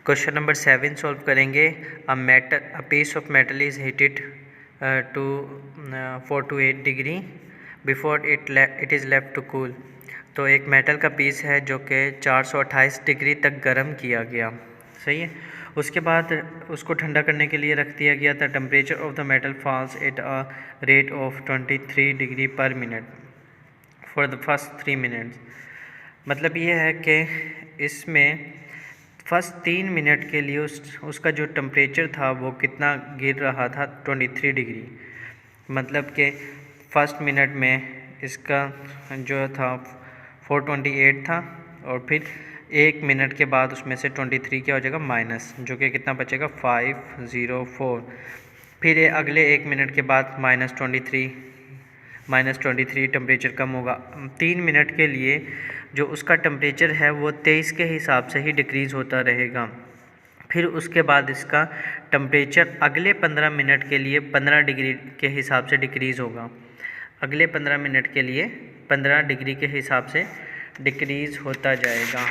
Question number 7 solve करेंगे। A piece of metal is heated to 4 to 8 degree before it is left to cool. तो एक metal का piece है जो कि 428 डिग्री तक गर्म किया गया, सही है। उसके बाद उसको ठंडा करने के लिए रख दिया गया था। Temperature of the metal falls at a rate of 23 degree per minute for the first 3 minutes. मतलब ये है कि इसमें फर्स्ट 3 मिनट के लिए उसका जो टेम्परेचर था वो कितना गिर रहा था, 23 डिग्री। मतलब कि फर्स्ट मिनट में इसका जो था 428 था और फिर 1 मिनट के बाद उसमें से 23 क्या हो जाएगा माइनस, जो कि कितना बचेगा 504। फिर अगले 1 मिनट के बाद -23 टेम्परेचर कम होगा। 3 मिनट के लिए जो उसका टेम्परेचर है वो 23 के हिसाब से ही डिक्रीज़ होता रहेगा। फिर उसके बाद इसका टेम्परेचर अगले 15 मिनट के लिए 15 डिग्री के हिसाब से डिक्रीज़ होगा। अगले 15 मिनट के लिए 15 डिग्री के हिसाब से डिक्रीज़ होता जाएगा।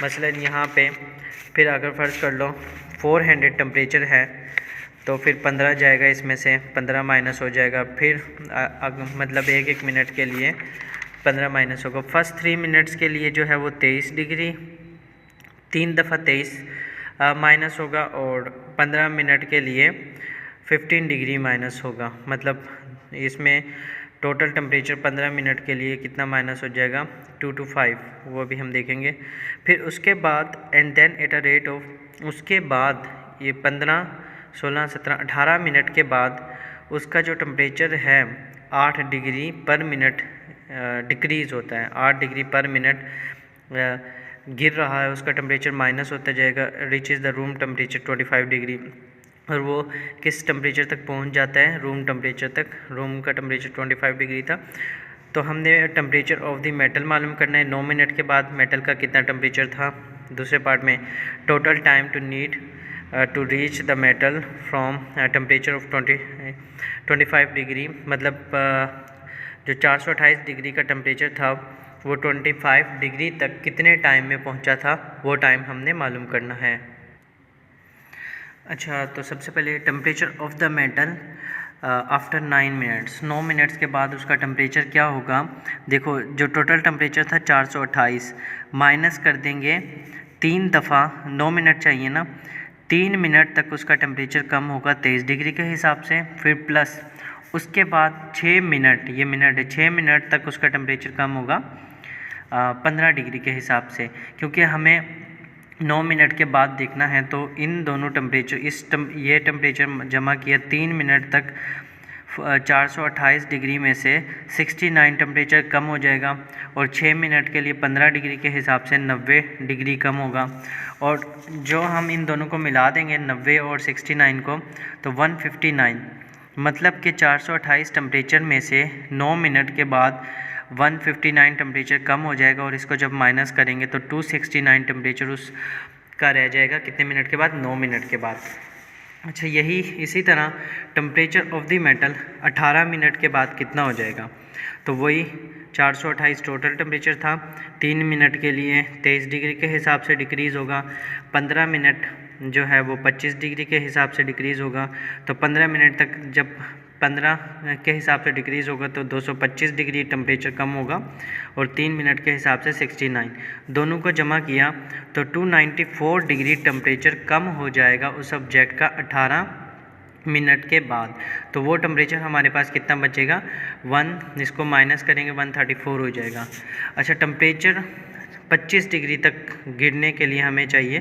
मसलन यहाँ पे फिर अगर फ़र्ज़ कर लो 400 टेम्परेचर है तो फिर 15 जाएगा, इसमें से 15 माइनस हो जाएगा। फिर मतलब एक मिनट के लिए 15 माइनस होगा। फर्स्ट 3 मिनट्स के लिए जो है वो 23 डिग्री, 3 दफ़ा 23 माइनस होगा और 15 मिनट के लिए 15 डिग्री माइनस होगा। मतलब इसमें टोटल टेम्परेचर 15 मिनट के लिए कितना माइनस हो जाएगा 2 to 5, वो भी हम देखेंगे। फिर उसके बाद and then at a rate of, उसके बाद ये 15, 16, 17, 18 मिनट के बाद उसका जो टेम्परेचर है 8 डिग्री पर मिनट डिक्रीज़ होता है। 8 डिग्री पर मिनट गिर रहा है, उसका टेम्परेचर माइनस होता जाएगा। Rich is the room temperature 25 degree, और वो किस टेम्परेचर तक पहुंच जाता है, रूम टेम्परेचर तक। रूम का टेम्परेचर 25 डिग्री था। तो हमने टेम्परेचर ऑफ द मेटल मालूम करना है। 9 मिनट के बाद मेटल का कितना टेम्परेचर था। दूसरे पार्ट में total time to need to reach the metal from temperature of 25 degree. मतलब जो 428 डिग्री का टेम्परेचर था वो 25 डिग्री तक कितने टाइम में पहुंचा था, वो टाइम हमने मालूम करना है। अच्छा, तो सबसे पहले temperature of the metal after 9 minutes, 9 minutes के बाद उसका टेम्परेचर क्या होगा। देखो, जो टोटल टेम्परेचर था 428 माइनस कर देंगे 3 दफ़ा, 9 मिनट चाहिए ना, 3 मिनट तक उसका टेम्परेचर कम होगा 23 डिग्री के हिसाब से। फिर प्लस उसके बाद 6 मिनट, ये मिनट है, 6 मिनट तक उसका टेम्परेचर कम होगा 15 डिग्री के हिसाब से। क्योंकि हमें 9 मिनट के बाद देखना है, तो इन दोनों टेम्परेचर ये टेम्परेचर जमा किया 3 मिनट तक 428 डिग्री में से 69 टेम्परेचर कम हो जाएगा और 6 मिनट के लिए 15 डिग्री के हिसाब से 90 डिग्री कम होगा। और जो हम इन दोनों को मिला देंगे 90 और 69 को, तो 159, मतलब कि 428 टेम्परेचर में से 9 मिनट के बाद 159 टेम्परेचर कम हो जाएगा और इसको जब माइनस करेंगे तो 269 टेम्परेचर उसका रह जाएगा कितने मिनट के बाद, 9 मिनट के बाद। अच्छा, इसी तरह temperature of the metal 18 minute के बाद कितना हो जाएगा। तो वही 428 टोटल टेम्परेचर था, 3 मिनट के लिए 23 डिग्री के हिसाब से डिक्रीज़ होगा। 15 मिनट जो है वो 25 डिग्री के हिसाब से डिक्रीज़ होगा। तो 15 मिनट तक जब 15 के हिसाब से डिक्रीज़ होगा तो 225 डिग्री टेम्परेचर कम होगा और 3 मिनट के हिसाब से 69, दोनों को जमा किया तो 294 डिग्री टेम्परेचर कम हो जाएगा उस ऑब्जेक्ट का 18 मिनट के बाद। तो वो टेम्परेचर हमारे पास कितना बचेगा, 1, इसको माइनस करेंगे 134 हो जाएगा। अच्छा, टेम्परेचर 25 डिग्री तक गिरने के लिए हमें चाहिए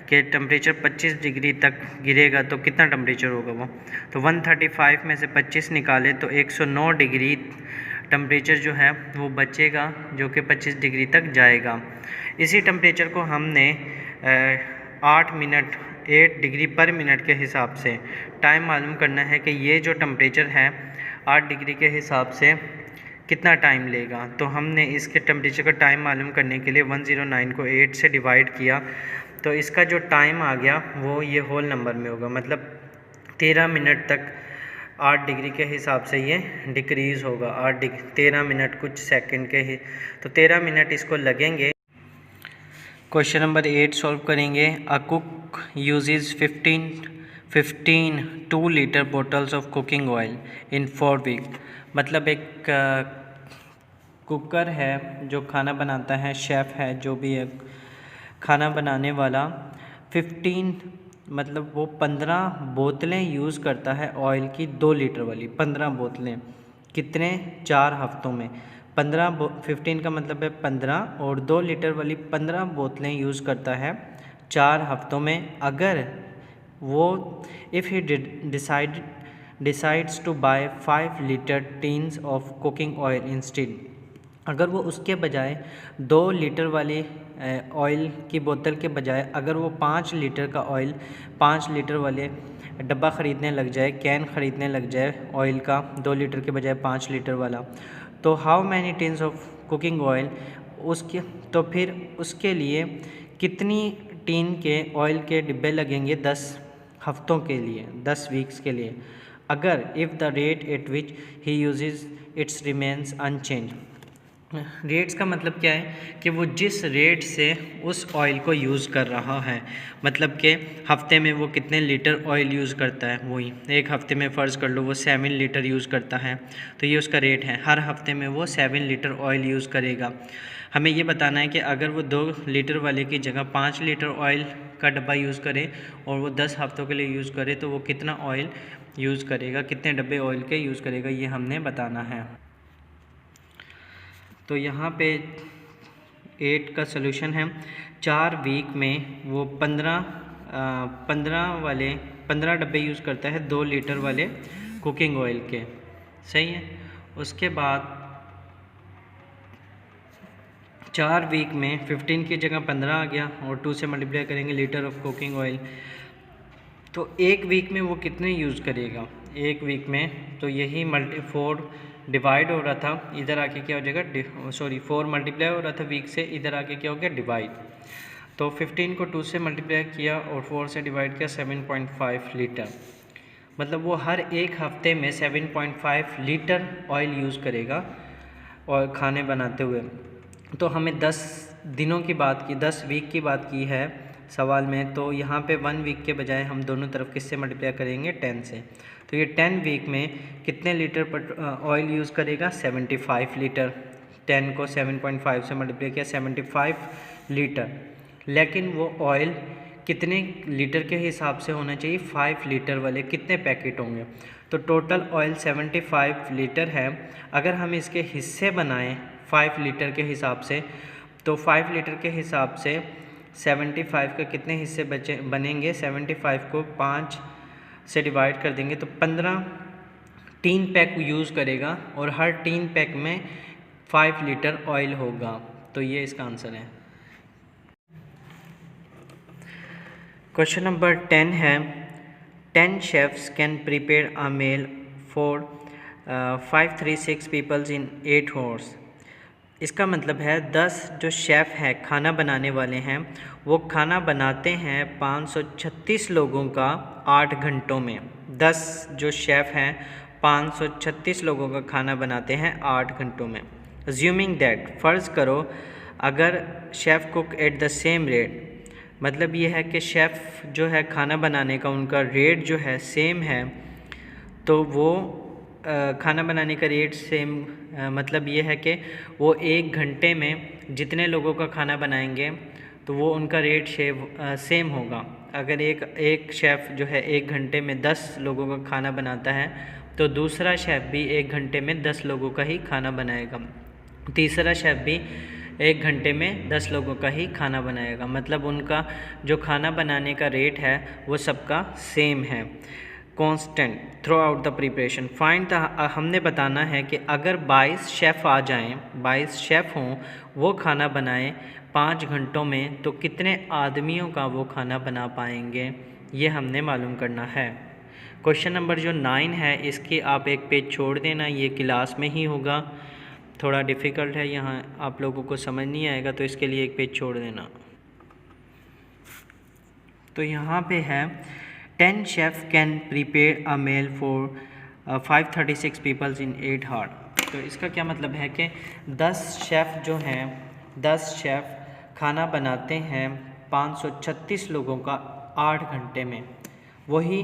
कि टेम्परेचर 25 डिग्री तक गिरेगा तो कितना टेम्परेचर होगा वो। तो 135 में से 25 निकाले तो 109 डिग्री टेम्परेचर जो है वो बचेगा, जो कि 25 डिग्री तक जाएगा। इसी टेम्परेचर को हमने 8 डिग्री पर मिनट के हिसाब से टाइम मालूम करना है कि ये जो टेम्परेचर है 8 डिग्री के हिसाब से कितना टाइम लेगा। तो हमने इसके टेम्परेचर का टाइम मालूम करने के लिए 109 को 8 से डिवाइड किया, तो इसका जो टाइम आ गया वो ये होल नंबर में होगा। मतलब 13 मिनट तक 8 डिग्री के हिसाब से ये डिक्रीज़ होगा। 13 मिनट कुछ सेकंड के ही, तो 13 मिनट इसको लगेंगे। क्वेश्चन नंबर 8 सॉल्व करेंगे। A cook uses 15 2 litre bottles of cooking oil in 4 week. मतलब एक कुकर है जो खाना बनाता है, शेफ़ है जो भी है खाना बनाने वाला, 15 मतलब वो 15 बोतलें यूज़ करता है ऑयल की, 2 लीटर वाली 15 बोतलें। कितने? 4 हफ्तों में। 15 का मतलब है 15 और 2 लीटर वाली 15 बोतलें यूज़ करता है 4 हफ्तों में। अगर वो if he decides to buy 5 litre tins of cooking oil instead, अगर वो उसके बजाय 2 लीटर वाली ऑयल की बोतल के बजाय अगर वो 5 लीटर का ऑयल 5 लीटर वाले डब्बा ख़रीदने लग जाए, कैन ख़रीदने लग जाए ऑयल का, 2 लीटर के बजाय 5 लीटर वाला, तो how many tins of cooking oil, उसके तो फिर उसके लिए कितनी टीन के ऑयल के डिब्बे लगेंगे 10 हफ्तों के लिए, 10 वीक्स के लिए। अगर if the rate at which he uses its remains unchanged. Rates का मतलब क्या है कि वो जिस रेट से उस ऑयल को यूज़ कर रहा है, मतलब कि हफ्ते में वो कितने लीटर ऑयल यूज़ करता है, वही एक हफ्ते में फ़र्ज़ कर लो वो 7 लीटर यूज़ करता है, तो ये उसका रेट है। हर हफ्ते में वो 7 लीटर ऑयल यूज़ करेगा। हमें ये बताना है कि अगर वो 2 लीटर वाले की जगह 5 लीटर ऑयल का डब्बा यूज़ करे और वो 10 हफ्तों के लिए यूज़ करे, तो वो कितना ऑयल यूज़ करेगा, कितने डब्बे ऑयल के यूज़ करेगा, ये हमने बताना है। तो यहाँ पे 8 का सलूशन है। 4 वीक में वो 15 डब्बे यूज़ करता है 2 लीटर वाले कुकिंग ऑयल के, सही है। उसके बाद 4 वीक में 15 की जगह 15 आ गया और 2 से मल्टीप्लाई करेंगे लीटर ऑफ कुकिंग ऑयल, तो 1 वीक में वो कितने यूज़ करेगा 1 वीक में, तो यही 4 डिवाइड हो रहा था, इधर आके क्या हो जाएगा 4 मल्टीप्लाई हो रहा था वीक से, इधर आके क्या हो गया डिवाइड। तो 15 को 2 से मल्टीप्लाई किया और 4 से डिवाइड किया, 7.5 लीटर। मतलब वो हर एक हफ्ते में 7.5 लीटर ऑयल यूज़ करेगा और खाने बनाते हुए। तो हमें 10 दिनों की बात की, 10 वीक की बात की है सवाल में, तो यहाँ पे 1 वीक के बजाय हम दोनों तरफ किससे मल्टीप्लाई करेंगे 10 से। तो ये 10 वीक में कितने लीटर ऑयल यूज़ करेगा 75 लीटर। 10 को 7.5 से मल्टीप्लाई किया 75 लीटर। लेकिन वो ऑयल कितने लीटर के हिसाब से होना चाहिए, 5 लीटर वाले कितने पैकेट होंगे। तो टोटल ऑयल 75 लीटर है। अगर हम इसके हिस्से बनाएं 5 लीटर के हिसाब से, तो 5 लीटर के हिसाब से 75 के कितने हिस्से बनेंगे, 75 को 5 से डिवाइड कर देंगे तो 15 टीन पैक यूज़ करेगा और हर टीन पैक में 5 लीटर ऑयल होगा। तो ये इसका आंसर है। क्वेश्चन नंबर 10 है 10 chefs can prepare a meal for 536 peoples in 8 hours. इसका मतलब है 10 जो शेफ़ हैं खाना बनाने वाले हैं वो खाना बनाते हैं 536 लोगों का 8 घंटों में। 10 जो शेफ़ हैं 536 लोगों का खाना बनाते हैं 8 घंटों में। अज्यूमिंग दैट, फ़र्ज़ करो अगर chef cook at the same rate, मतलब ये है कि शेफ़ जो है खाना बनाने का उनका रेट जो है सेम है, तो वो खाना बनाने का रेट सेम मतलब ये है कि वो 1 घंटे में जितने लोगों का खाना बनाएंगे तो वो उनका रेट सेम होगा। अगर एक शेफ़ जो है 1 घंटे में 10 लोगों का खाना बनाता है तो दूसरा शेफ़ भी 1 घंटे में 10 लोगों का ही खाना बनाएगा, तीसरा शेफ़ भी 1 घंटे में 10 लोगों का ही खाना बनाएगा। मतलब उनका जो खाना बनाने का रेट है वो सबका सेम है, constant through out the preparation. Find हमने बताना है कि अगर 22 शेफ़ आ जाएं, 22 शेफ़ हों, वो खाना बनाएं 5 घंटों में, तो कितने आदमियों का वो खाना बना पाएंगे, ये हमने मालूम करना है। क्वेश्चन नंबर जो 9 है इसकी आप एक पेज छोड़ देना, ये क्लास में ही होगा, थोड़ा डिफ़िकल्ट है, यहाँ आप लोगों को समझ नहीं आएगा तो इसके लिए एक पेज छोड़ देना। तो यहाँ पे है 10 chef can prepare a meal for 536 peoples in 8 hour. तो इसका क्या मतलब है कि 10 शेफ़ जो हैं, 10 शेफ़ खाना बनाते हैं 536 लोगों का 8 घंटे में, वही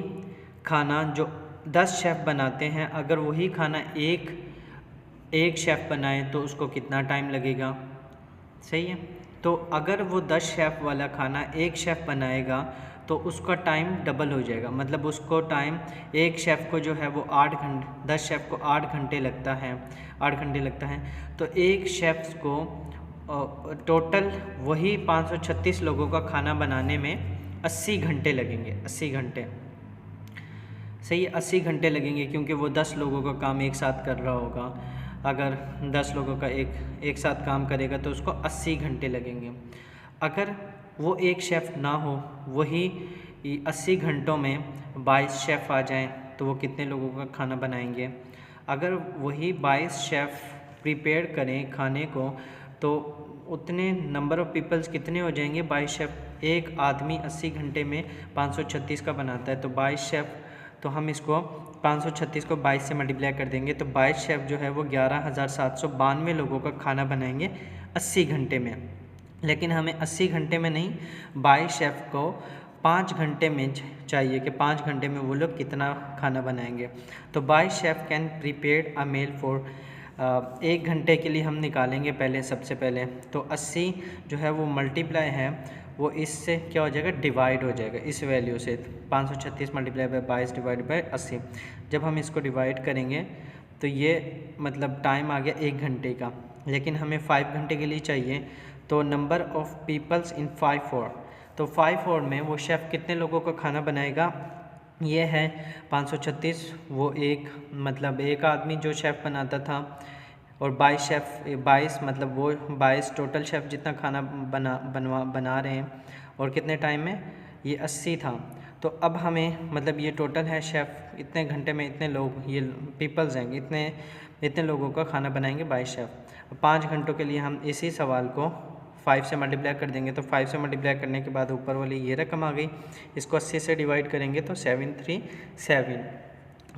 खाना जो 10 शेफ़ बनाते हैं, अगर वही खाना एक शेफ़ बनाए तो उसको कितना टाइम लगेगा? सही है। तो अगर वो 10 शेफ़ वाला खाना एक शेफ़ बनाएगा तो उसका टाइम डबल हो जाएगा, मतलब उसको टाइम एक शेफ़ को जो है वो 8 घंटे, 10 शेफ़ को 8 घंटे लगता है, 8 घंटे लगता है। तो एक शेफ़ को टोटल वही 536 लोगों का खाना बनाने में 80 घंटे लगेंगे, 80 घंटे। सही है, 80 घंटे लगेंगे क्योंकि वो 10 लोगों का काम एक साथ कर रहा होगा। अगर 10 लोगों का एक साथ काम करेगा तो उसको 80 घंटे लगेंगे। अगर वो एक शेफ़ ना हो, वही 80 घंटों में 22 शेफ़ आ जाएं तो वो कितने लोगों का खाना बनाएंगे? अगर वही 22 शेफ़ प्रिपेयर करें खाने को तो उतने नंबर ऑफ़ पीपल्स कितने हो जाएंगे? 22 शेफ़। एक आदमी 80 घंटे में 536 का बनाता है, तो 22 शेफ़, तो हम इसको 536 को 22 से मल्टीप्लाई कर देंगे तो 22 शेफ़ जो है वो 11,792 लोगों का खाना बनाएंगे 80 घंटे में। लेकिन हमें 80 घंटे में नहीं, 22 शेफ़ को 5 घंटे में चाहिए कि 5 घंटे में वो लोग कितना खाना बनाएंगे। तो 22 chef can prepare a meal for, 1 घंटे के लिए हम निकालेंगे पहले, सबसे पहले तो 80 जो है वो मल्टीप्लाई है, वो इससे क्या हो जाएगा? डिवाइड हो जाएगा इस वैल्यू से। 536 मल्टीप्लाई बाय 22 डिवाइड बाय 80। जब हम इसको डिवाइड करेंगे तो ये मतलब टाइम आ गया 1 घंटे का, लेकिन हमें 5 घंटे के लिए चाहिए। तो नंबर ऑफ़ पीपल्स इन 5 और, तो 5 और में वो शेफ़ कितने लोगों का खाना बनाएगा? ये है 536, वो एक मतलब एक आदमी जो शेफ़ बनाता था, और 22 शेफ़, 22 मतलब वो 22 टोटल शेफ़ जितना खाना बना रहे हैं, और कितने टाइम में? ये 80 था। तो अब हमें मतलब ये टोटल है शेफ़, इतने घंटे में इतने लोग, ये पीपल्स हैं, इतने लोगों का खाना बनाएंगे 22 शेफ़। 5 घंटों के लिए हम इसी सवाल को 5 से मल्टीप्लाई कर देंगे, तो 5 से मल्टीप्लाई करने के बाद ऊपर वाली ये रकम आ गई। इसको 80 से डिवाइड करेंगे तो 737।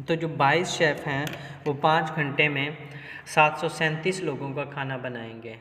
तो जो 22 शेफ़ हैं वो 5 घंटे में 737 लोगों का खाना बनाएंगे।